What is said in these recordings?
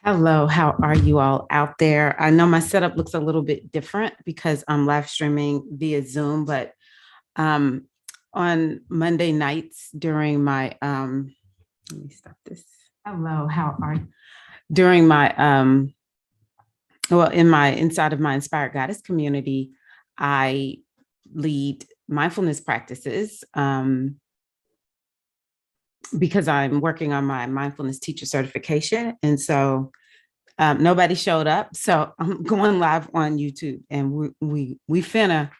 Hello, how are you all out there? I know my setup looks a little bit different because I'm live streaming via Zoom, but um, on Monday nights during my let me stop this. Hello, how are you? During my in my inside of my Inspired Goddess community, I lead mindfulness practices because I'm working on my mindfulness teacher certification, and so nobody showed up, so I'm going live on YouTube, and we finna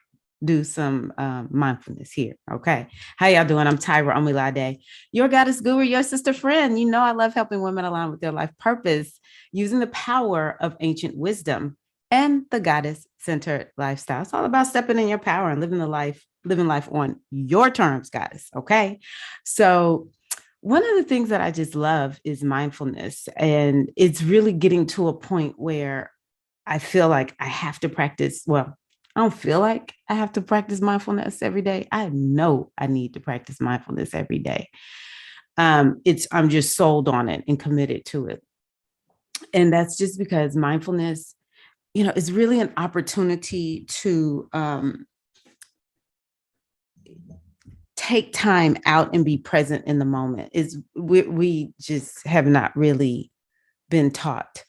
do some mindfulness here. Okay, how y'all doing? I'm Tyra Omilade, your goddess guru, your sister friend. You know I love helping women align with their life purpose using the power of ancient wisdom and the goddess centered lifestyle. It's all about stepping in your power and living life on your terms, goddess. Okay, so one of the things that I just love is mindfulness. And it's really getting to a point where I feel like I have to practice. Well, I don't feel like I have to practice mindfulness every day. I know I need to practice mindfulness every day. I'm just sold on it and committed to it. And that's just because mindfulness, is really an opportunity to take time out and be present in the moment. Is we just have not really been taught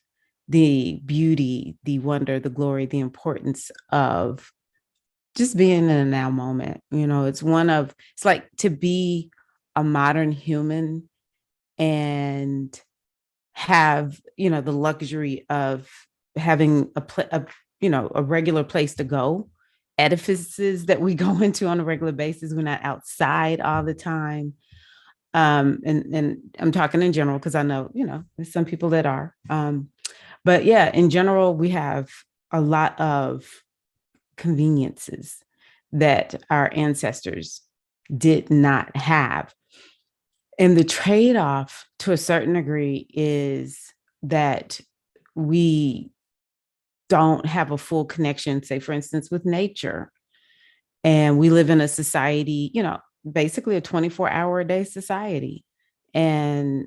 the beauty, the wonder, the glory, the importance of just being in a now moment. It's like to be a modern human and have, the luxury of having a regular place to go, edifices that we go into on a regular basis. We're not outside all the time. And I'm talking in general because I know, there's some people that are. But yeah, in general, we have a lot of conveniences that our ancestors did not have. And the trade-off to a certain degree is that we don't have a full connection, say, for instance, with nature. And we live in a society, basically a 24-hour a day society. And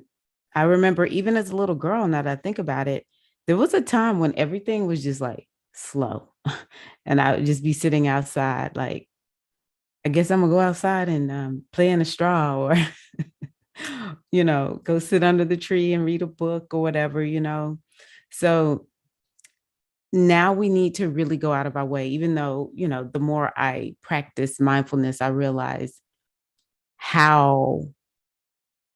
I remember even as a little girl, now that I think about it, there was a time when everything was just like slow. And I would just be sitting outside, like, I guess I'm gonna go outside and play in a straw or, go sit under the tree and read a book or whatever. So now we need to really go out of our way, even though, the more I practice mindfulness, I realize how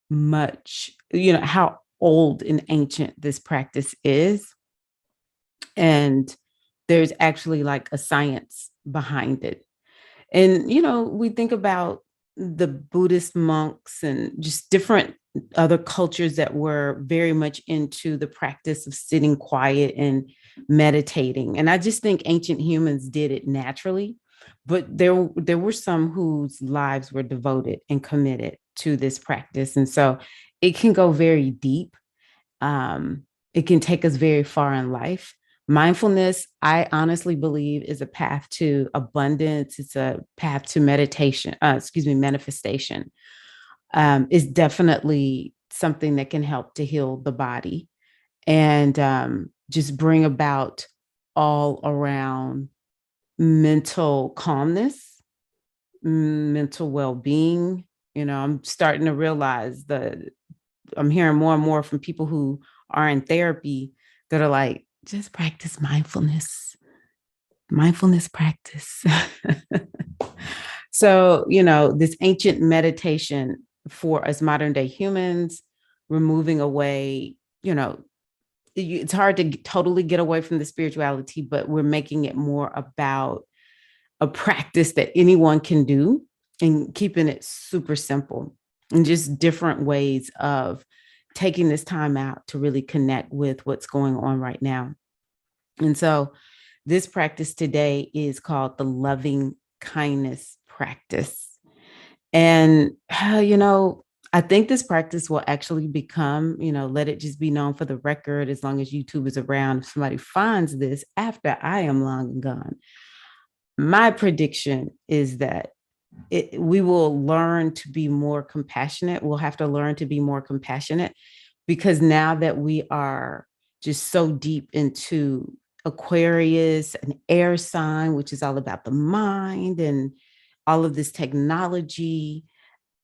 much, how old and ancient this practice is. And there's actually like a science behind it. And, we think about the Buddhist monks and just different other cultures that were very much into the practice of sitting quiet and meditating. And I just think ancient humans did it naturally, but there were some whose lives were devoted and committed to this practice. And so it can go very deep. It can take us very far in life. Mindfulness, I honestly believe, is a path to abundance. It's a path to manifestation. Is definitely something that can help to heal the body and just bring about all around mental calmness, mental well-being. I'm starting to realize that I'm hearing more and more from people who are in therapy that are like, just practice mindfulness practice. So, this ancient meditation for us modern day humans, removing away, it's hard to totally get away from the spirituality, but we're making it more about a practice that anyone can do and keeping it super simple and just different ways of taking this time out to really connect with what's going on right now. And so this practice today is called the loving kindness practice. And, I think this practice will actually become, let it just be known for the record, as long as YouTube is around, if somebody finds this after I am long and gone. My prediction is that we will learn to be more compassionate. We'll have to learn to be more compassionate because now that we are just so deep into Aquarius, an air sign, which is all about the mind and all of this technology.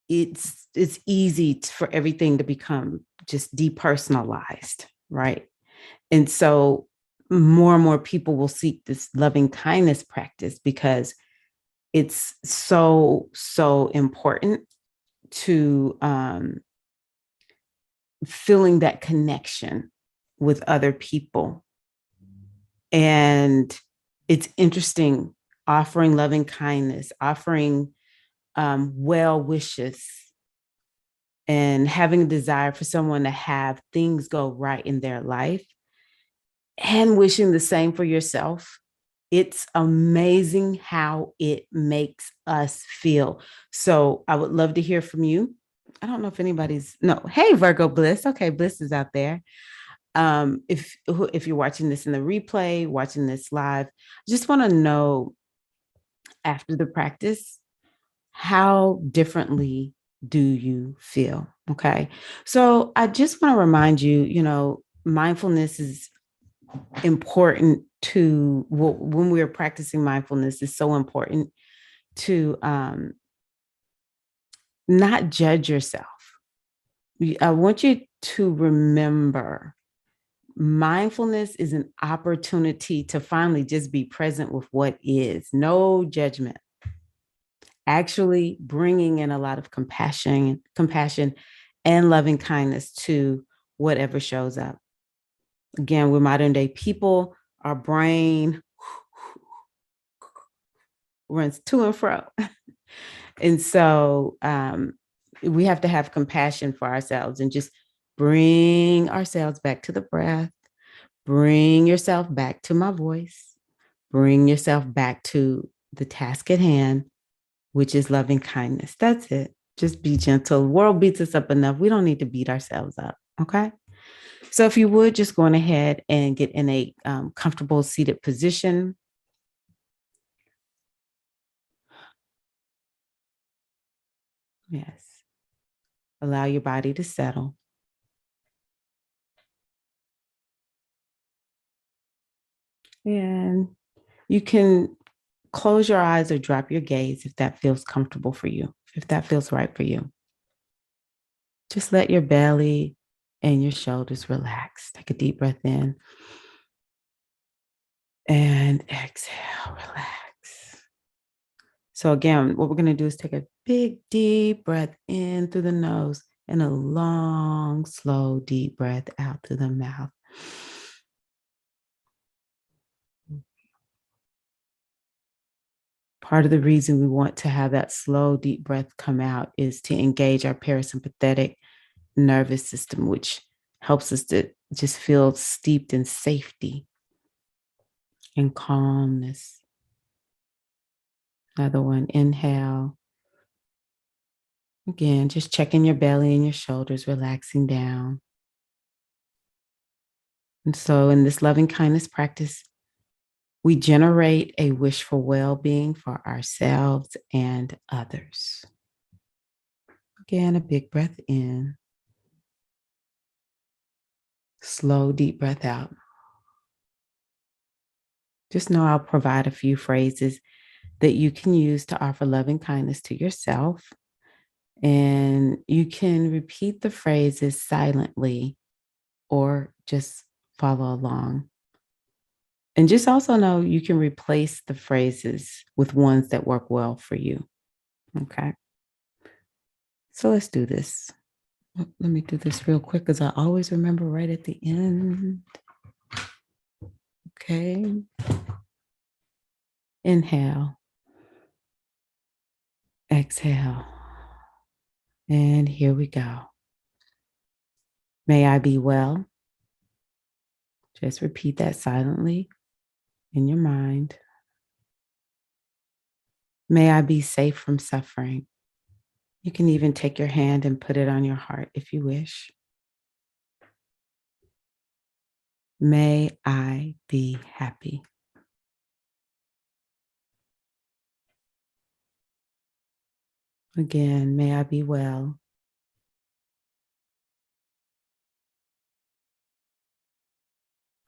It's easy for everything to become just depersonalized, right? And so more and more people will seek this loving kindness practice because it's so important to feeling that connection with other people. And it's interesting offering loving kindness, offering well wishes, and having a desire for someone to have things go right in their life and wishing the same for yourself. It's amazing how it makes us feel. So I would love to hear from you. I don't know if anybody's no. Hey, Virgo Bliss. Okay, Bliss is out there. If you're watching this in the replay, watching this live, I just want to know after the practice, how differently do you feel? Okay. So I just want to remind you, mindfulness is important to when we're practicing mindfulness, it's so important to not judge yourself. I want you to remember mindfulness is an opportunity to finally just be present with what is, no judgment, actually bringing in a lot of compassion and loving kindness to whatever shows up. Again, we're modern day people, our brain runs to and fro. And so we have to have compassion for ourselves and just bring ourselves back to the breath, bring yourself back to my voice, bring yourself back to the task at hand, which is loving kindness. That's it. Just be gentle. The world beats us up enough. We don't need to beat ourselves up. Okay. So if you would just go on ahead and get in a comfortable seated position. Yes. Allow your body to settle. And you can close your eyes or drop your gaze if that feels comfortable for you, if that feels right for you. Just let your belly and your shoulders relax. Take a deep breath in and exhale, relax. So again, what we're going to do is take a big, deep breath in through the nose and a long, slow, deep breath out through the mouth. Part of the reason we want to have that slow, deep breath come out is to engage our parasympathetic nervous system, which helps us to just feel steeped in safety and calmness. Another one, inhale. Again, just checking your belly and your shoulders, relaxing down. And so in this loving kindness practice, we generate a wish for well-being for ourselves and others. Again, a big breath in. Slow, deep breath out. Just know I'll provide a few phrases that you can use to offer loving kindness to yourself. And you can repeat the phrases silently or just follow along. And just also know you can replace the phrases with ones that work well for you. Okay. So let's do this. Let me do this real quick because I always remember right at the end. Okay. Inhale. Exhale. And here we go. May I be well. Just repeat that silently in your mind. May I be safe from suffering. You can even take your hand and put it on your heart if you wish. May I be happy. Again, may I be well.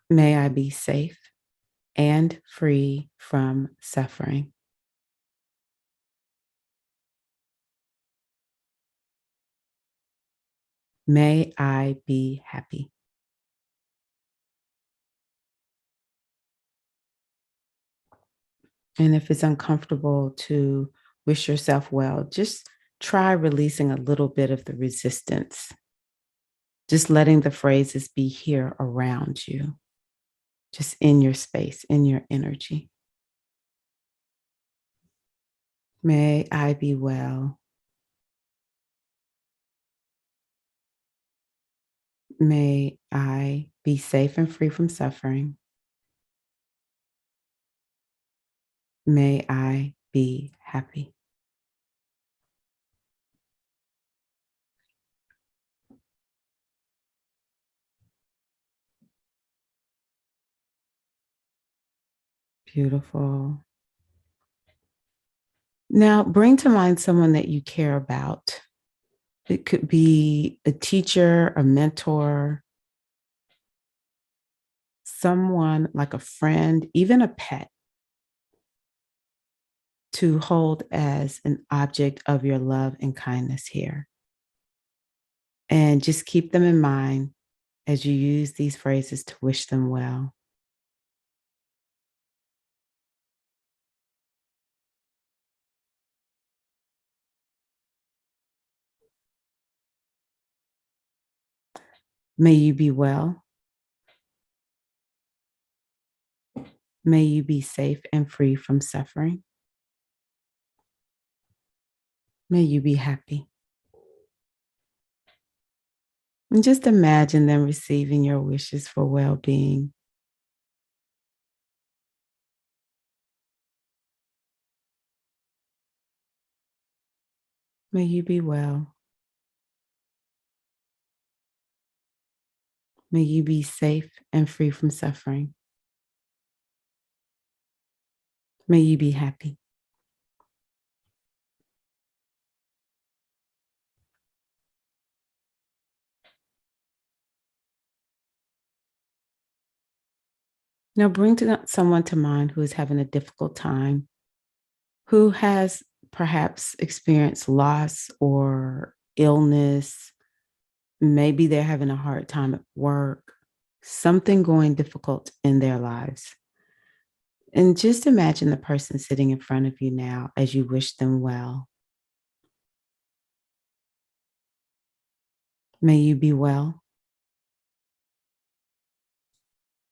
May I be safe and free from suffering. May I be happy. And if it's uncomfortable to wish yourself well, just try releasing a little bit of the resistance, just letting the phrases be here around you, just in your space, in your energy. May I be well. May I be safe and free from suffering. May I be happy. Beautiful. Now, bring to mind someone that you care about. It could be a teacher, a mentor, someone like a friend, even a pet, to hold as an object of your love and kindness here. And just keep them in mind as you use these phrases to wish them well. May you be well. May you be safe and free from suffering. May you be happy. And just imagine them receiving your wishes for well being. May you be well. May you be safe and free from suffering. May you be happy. Now bring someone to mind who is having a difficult time, who has perhaps experienced loss or illness. Maybe they're having a hard time at work, something going difficult in their lives. And just imagine the person sitting in front of you now as you wish them well. May you be well.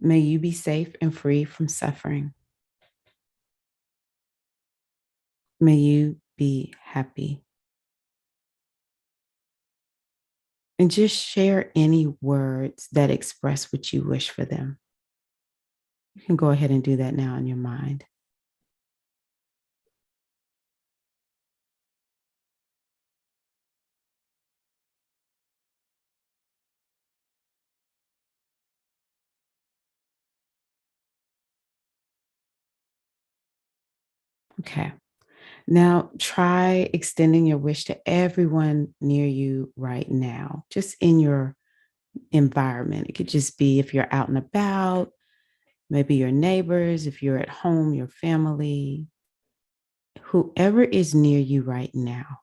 May you be safe and free from suffering. May you be happy. And just share any words that express what you wish for them. You can go ahead and do that now in your mind. Okay. Now try extending your wish to everyone near you right now, just in your environment. It could just be if you're out and about, maybe your neighbors, if you're at home, your family, whoever is near you right now.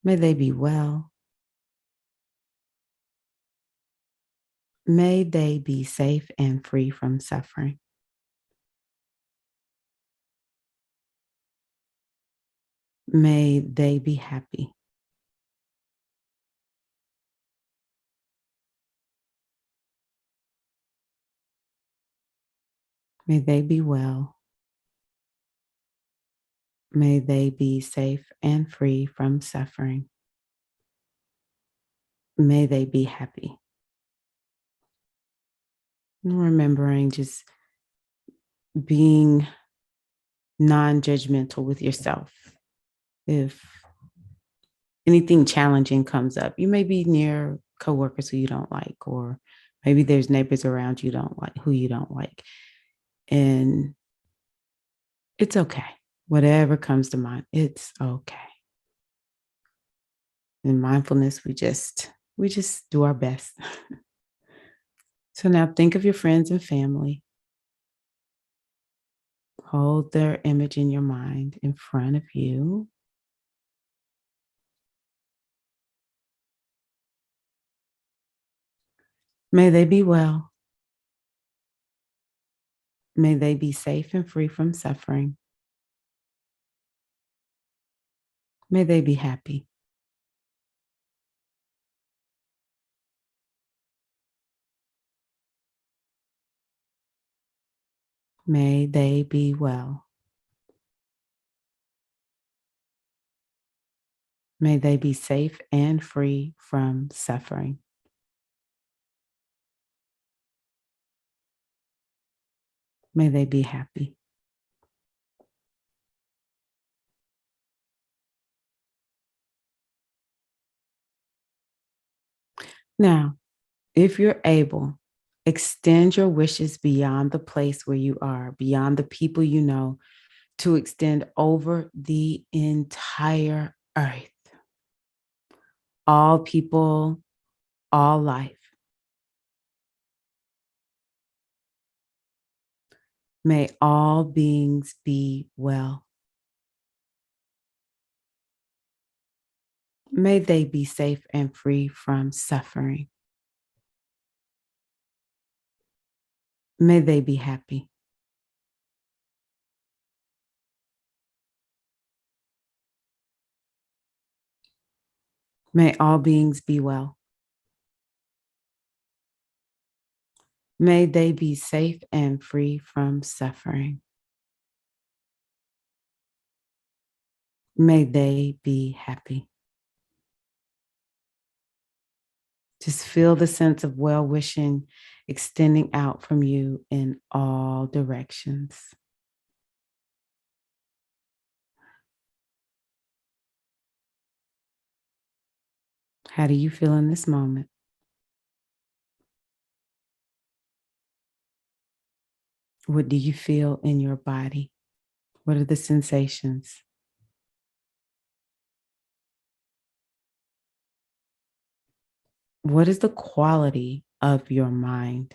May they be well. May they be safe and free from suffering. May they be happy. May they be well. May they be safe and free from suffering. May they be happy. And remembering just being non judgmental with yourself. If anything challenging comes up, you may be near coworkers who you don't like, or maybe there's neighbors around you don't like who you don't like. And it's okay. Whatever comes to mind, it's okay. In mindfulness, we just do our best So now think of your friends and family. Hold their image in your mind in front of you. May they be well. May they be safe and free from suffering. May they be happy. May they be well. May they be safe and free from suffering. May they be happy. Now, if you're able, extend your wishes beyond the place where you are, beyond the people you know, to extend over the entire earth. All people, all life. May all beings be well. May they be safe and free from suffering. May they be happy. May all beings be well. May they be safe and free from suffering. May they be happy. Just feel the sense of well wishing extending out from you in all directions. How do you feel in this moment? What do you feel in your body? What are the sensations? What is the quality of your mind?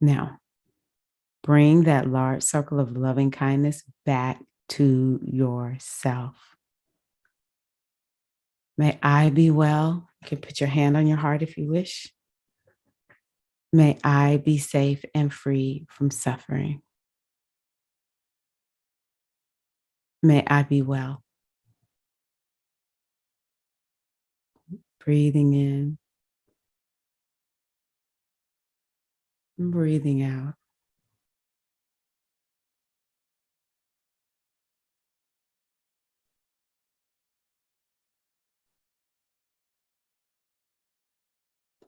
Now, bring that large circle of loving kindness back to yourself. May I be well. You can put your hand on your heart if you wish. May I be safe and free from suffering. May I be well. Breathing in, breathing out.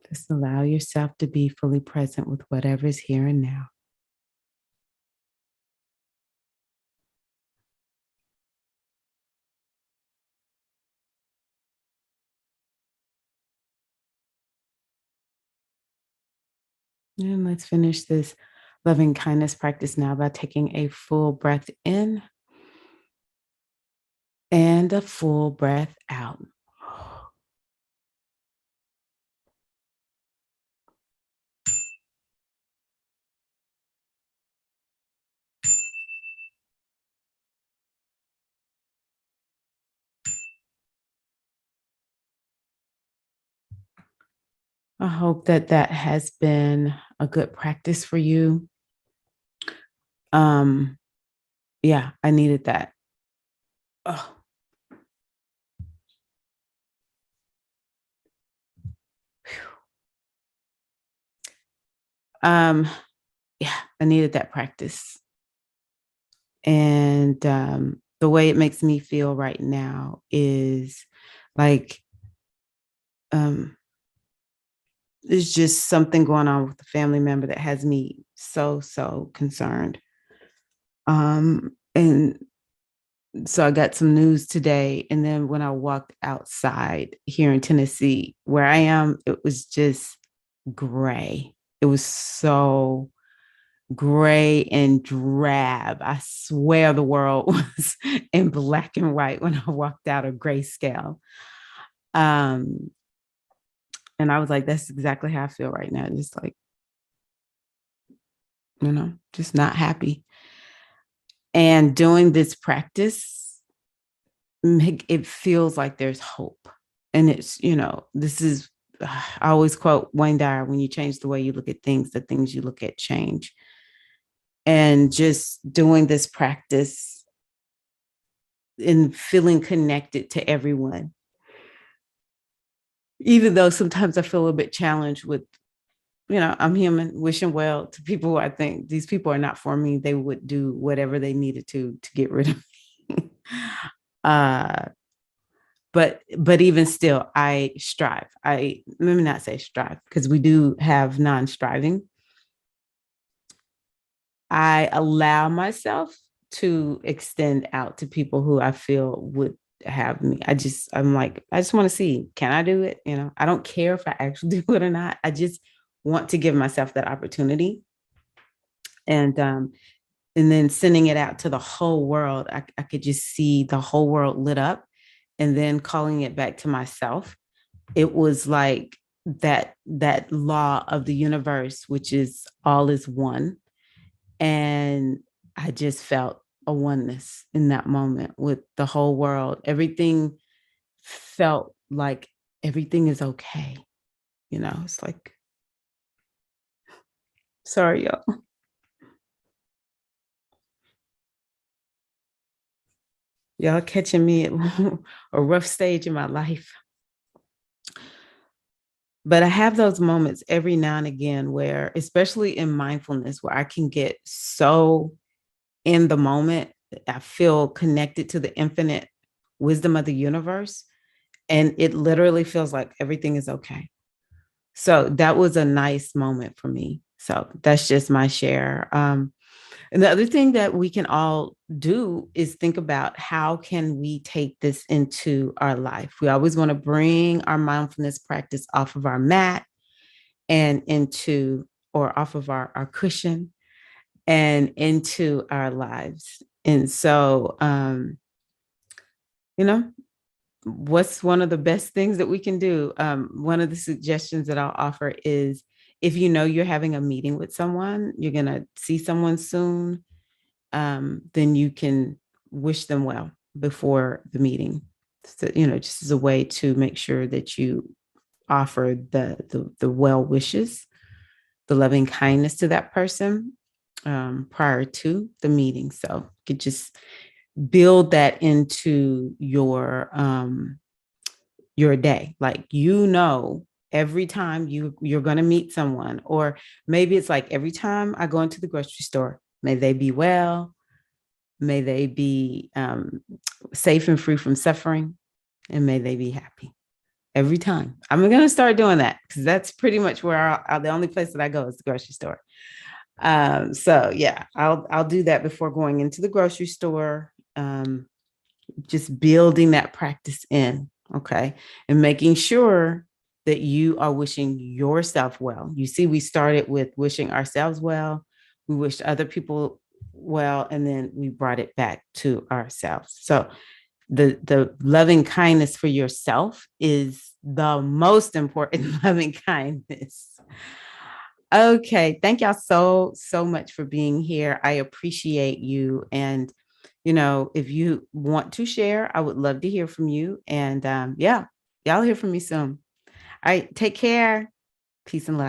Just allow yourself to be fully present with whatever is here and now. And let's finish this loving kindness practice now by taking a full breath in and a full breath out. I hope that that has been a good practice for you. Um, yeah, I needed that. Oh, um, yeah, I needed that practice. And the way it makes me feel right now is like um, there's just something going on with a family member that has me so concerned. And so I got some news today. And then when I walked outside here in Tennessee, where I am, it was just gray. It was so gray and drab. I swear the world was in black and white when I walked out of grayscale. Um, and I was like, that's exactly how I feel right now. Just like, just not happy. And doing this practice, it feels like there's hope. And it's, this is, I always quote Wayne Dyer, when you change the way you look at things, the things you look at change. And just doing this practice and feeling connected to everyone, even though sometimes I feel a bit challenged with, I'm human, wishing well to people who I think these people are not for me. They would do whatever they needed to get rid of me. uh, but even still, I strive. Let me not say strive, because we do have non-striving. I allow myself to extend out to people who I feel would have me. I'm like, I just want to see, can I do it? I don't care if I actually do it or not. I just want to give myself that opportunity. And then sending it out to the whole world. I could just see the whole world lit up, and then calling it back to myself. It was like that law of the universe, which is all is one. And I just felt a oneness in that moment with the whole world. Everything felt like everything is okay. It's like, sorry, y'all. Y'all catching me at a rough stage in my life. But I have those moments every now and again where, especially in mindfulness, where I can get so in the moment, I feel connected to the infinite wisdom of the universe. And it literally feels like everything is okay. So that was a nice moment for me. So that's just my share. And the other thing that we can all do is think about, how can we take this into our life? We always want to bring our mindfulness practice off of our mat and into, or off of our cushion and into our lives. And so, what's one of the best things that we can do? One of the suggestions that I'll offer is, if you're having a meeting with someone, you're going to see someone soon, then you can wish them well before the meeting. So, just as a way to make sure that you offer the well wishes, the loving kindness to that person prior to the meeting. So you could just build that into your day. Like, every time you're going to meet someone, or maybe it's like, every time I go into the grocery store, may they be well, may they be safe and free from suffering, and may they be happy. Every time. I'm going to start doing that, because that's pretty much where the only place that I go is the grocery store. So yeah, I'll do that before going into the grocery store. Just building that practice in, okay, and making sure that you are wishing yourself well. You see, we started with wishing ourselves well, we wished other people well, and then we brought it back to ourselves. So the loving kindness for yourself is the most important loving kindness. Okay, thank y'all so much for being here. I appreciate you. And if you want to share, I would love to hear from you. And yeah, y'all hear from me soon. All right, take care. Peace and love.